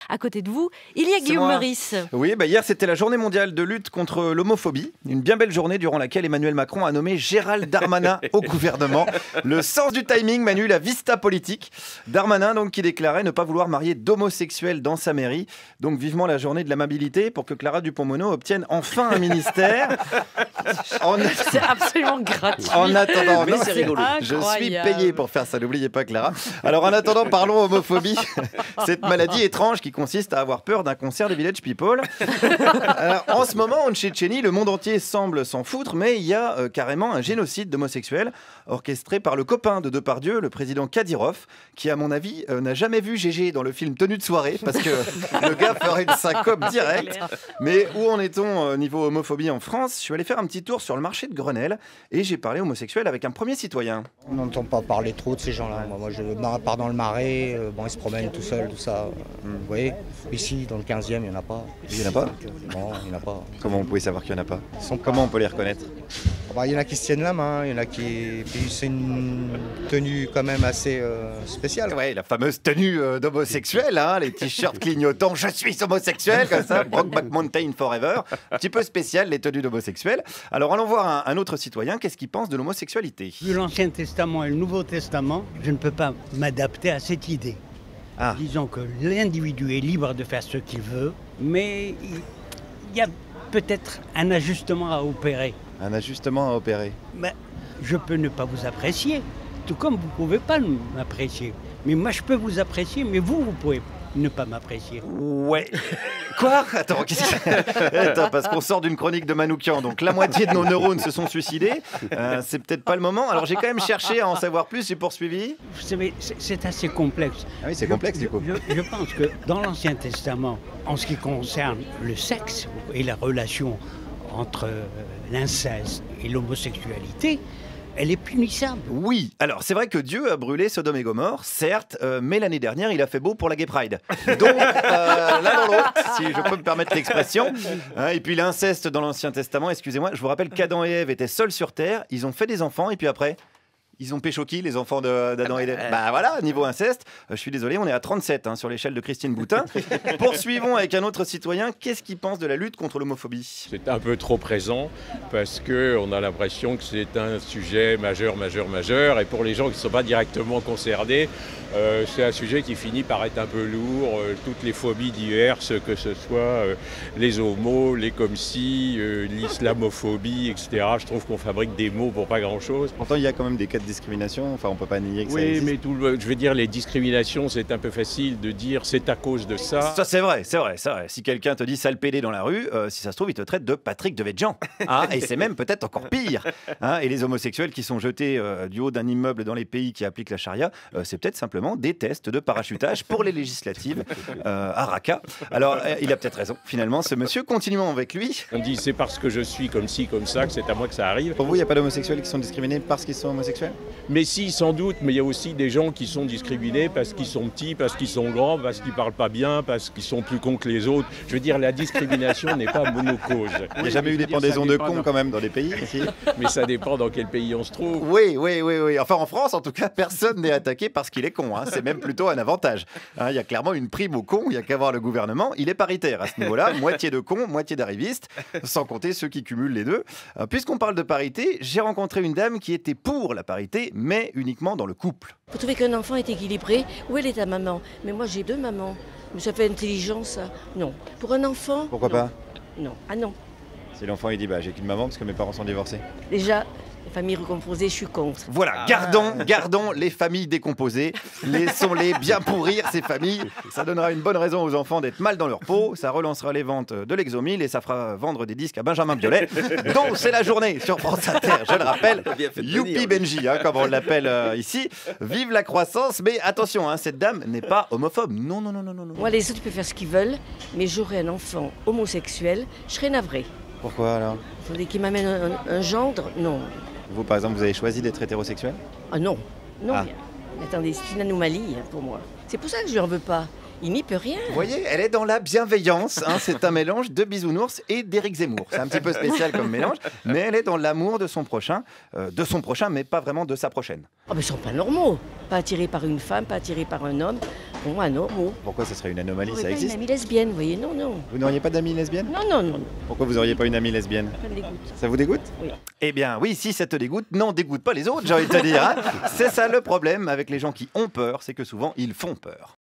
À côté de vous, il y a C'est Guillaume moi. Meurice. Oui, hier c'était la journée mondiale de lutte contre l'homophobie. Une bien belle journée durant laquelle Emmanuel Macron a nommé Gérald Darmanin au gouvernement. Le sens du timing, Manu, la vista politique. Darmanin donc qui déclarait ne pas vouloir marier d'homosexuels dans sa mairie. Donc vivement la journée de l'amabilité pour que Clara Dupont-Moreau obtienne enfin un ministère. C'est absolument gratuit. En attendant, Mais non, c'est rigolo. Je suis Incroyable. payé pour faire ça, n'oubliez pas Clara. Alors en attendant, parlons homophobie. Cette maladie étrange qui consiste à avoir peur d'un concert des Village People. Alors, en ce moment, en Tchétchénie, le monde entier semble s'en foutre, mais il y a carrément un génocide d'homosexuels orchestré par le copain de Depardieu, le président Kadyrov, qui à mon avis n'a jamais vu Gégé dans le film Tenue de soirée, parce que le gars ferait une syncope directe. Mais où en est-on niveau homophobie en France? Je suis allé faire un petit tour sur le marché de Grenelle et j'ai parlé homosexuel avec un premier citoyen. On n'entend pas parler trop de ces gens-là. Moi, je pars dans le Marais, ils se promènent tout seuls, tout ça. Vous voyez, ici, dans le 15e, il n'y en a pas. Il n'y en a pas? Non, il n'y en a pas. Comment vous pouvez savoir qu'il n'y en a pas? Ils sont pas- Comment on peut les reconnaître? Il y en a qui se tiennent la main, il y en a qui... Puis c'est une tenue quand même assez spéciale. Ouais, la fameuse tenue d'homosexuel, hein, les t-shirts clignotants, je suis homosexuel, comme ça, Brokeback Mountain Forever. Un petit peu spécial, les tenues d'homosexuels. Alors allons voir un autre citoyen, qu'est-ce qu'il pense de l'homosexualité? Vu l'Ancien Testament et le Nouveau Testament, je ne peux pas m'adapter à cette idée. Ah. Disons que l'individu est libre de faire ce qu'il veut, mais il y a peut-être un ajustement à opérer. Un ajustement à opérer. Mais je peux ne pas vous apprécier, tout comme vous ne pouvez pas m'apprécier. Mais moi, je peux vous apprécier, mais vous pouvez ne pas m'apprécier. Ouais. Quoi? Attends, Attends, parce qu'on sort d'une chronique de Manoukian, donc la moitié de nos neurones se sont suicidés. C'est peut-être pas le moment. Alors j'ai quand même cherché à en savoir plus, j'ai poursuivi. Vous savez, c'est assez complexe. Ah oui, c'est complexe du coup. Je pense que dans l'Ancien Testament, en ce qui concerne le sexe et la relation entre l'inceste et l'homosexualité, elle est punissable. Oui, alors c'est vrai que Dieu a brûlé Sodome et Gomorre, certes, mais l'année dernière il a fait beau pour la Gay Pride. Donc l'un dans l'autre, si je peux me permettre l'expression. Et puis l'inceste dans l'Ancien Testament, excusez-moi, je vous rappelle qu'Adam et Ève étaient seuls sur terre, ils ont fait des enfants et puis après... Ils ont pécho qui, les enfants d'Adam et d'Ève? Bah voilà, niveau inceste, je suis désolé, on est à 37 sur l'échelle de Christine Boutin. Poursuivons avec un autre citoyen. Qu'est-ce qu'il pense de la lutte contre l'homophobie? C'est un peu trop présent parce qu'on a l'impression que c'est un sujet majeur. Et pour les gens qui ne sont pas directement concernés, c'est un sujet qui finit par être un peu lourd. Toutes les phobies diverses, que ce soit les homos, les comme si, l'islamophobie, etc. Je trouve qu'on fabrique des mots pour pas grand-chose. Pourtant, il y a quand même des cas de discrimination, enfin on peut pas nier que ça Oui, existe. mais je veux dire, les discriminations, c'est un peu facile de dire c'est à cause de ça. Ça c'est vrai. Si quelqu'un te dit sale pédé dans la rue, si ça se trouve, il te traite de Patrick Devedjian. Et c'est même peut-être encore pire. Et les homosexuels qui sont jetés du haut d'un immeuble dans les pays qui appliquent la charia, c'est peut-être simplement des tests de parachutage pour les législatives à Raqqa. Alors, il a peut-être raison, finalement, ce monsieur. Continuons avec lui. On dit c'est parce que je suis comme ci, comme ça, que c'est à moi que ça arrive. Pour vous, il n'y a pas d'homosexuels qui sont discriminés parce qu'ils sont homosexuels? Mais si, sans doute, mais il y a aussi des gens qui sont discriminés parce qu'ils sont petits, parce qu'ils sont grands, parce qu'ils parlent pas bien, parce qu'ils sont plus cons que les autres. Je veux dire, la discrimination n'est pas monocause. Il n'y a jamais eu des pendaisons de cons quand même dans les pays ici. Mais ça dépend dans quel pays on se trouve. Oui. Enfin, en France, en tout cas, personne n'est attaqué parce qu'il est con. C'est même plutôt un avantage. Il y a clairement une prime aux cons. Il n'y a qu'à voir le gouvernement. Il est paritaire à ce niveau-là. Moitié de cons, moitié d'arrivistes, sans compter ceux qui cumulent les deux. Puisqu'on parle de parité, j'ai rencontré une dame qui était pour la parité, mais uniquement dans le couple. Vous trouvez qu'un enfant est équilibré? Où elle est ta maman? Mais moi j'ai deux mamans. Mais ça fait intelligent ça? Non. Pour un enfant? Pourquoi non. pas? Non. Ah non. Si l'enfant il dit j'ai qu'une maman parce que mes parents sont divorcés. Déjà, les familles recomposées, je suis contre. Voilà, gardons les familles décomposées. Laissons-les bien pourrir ces familles. Ça donnera une bonne raison aux enfants d'être mal dans leur peau. Ça relancera les ventes de l'Exomil et ça fera vendre des disques à Benjamin Biolay. Donc c'est la journée sur France Inter, je le rappelle. Youpi Benji, comme on l'appelle ici. Vive la croissance, mais attention, cette dame n'est pas homophobe. Non. Moi les autres peuvent faire ce qu'ils veulent, mais j'aurais un enfant homosexuel, je serais navrée. Pourquoi alors? Il faudrait qu'il m'amène un gendre? Non. Vous par exemple, vous avez choisi d'être hétérosexuel? Ah non. Ah. Mais attendez, c'est une anomalie pour moi. C'est pour ça que je lui en veux pas. Il n'y peut rien. Vous voyez, elle est dans la bienveillance. Hein. C'est un mélange de bisounours et d'Éric Zemmour. C'est un petit peu spécial comme mélange, mais elle est dans l'amour de son prochain, mais pas vraiment de sa prochaine. Oh, mais ils sont pas normaux. Pas attirés par une femme, pas attirés par un homme. Bon, anormaux. Pourquoi ce serait une anomalie? Vous Ça n'aurez pas une existe? amie lesbienne, vous voyez, non, non. Vous n'auriez pas d'amis lesbiennes? Non, non, non. Pourquoi vous n'auriez pas une amie lesbienne? Ça me dégoûte. Ça vous dégoûte? Oui. Eh bien oui, si ça te dégoûte, n'en dégoûte pas les autres, j'ai envie de te dire. Hein. C'est ça le problème avec les gens qui ont peur, c'est que souvent ils font peur.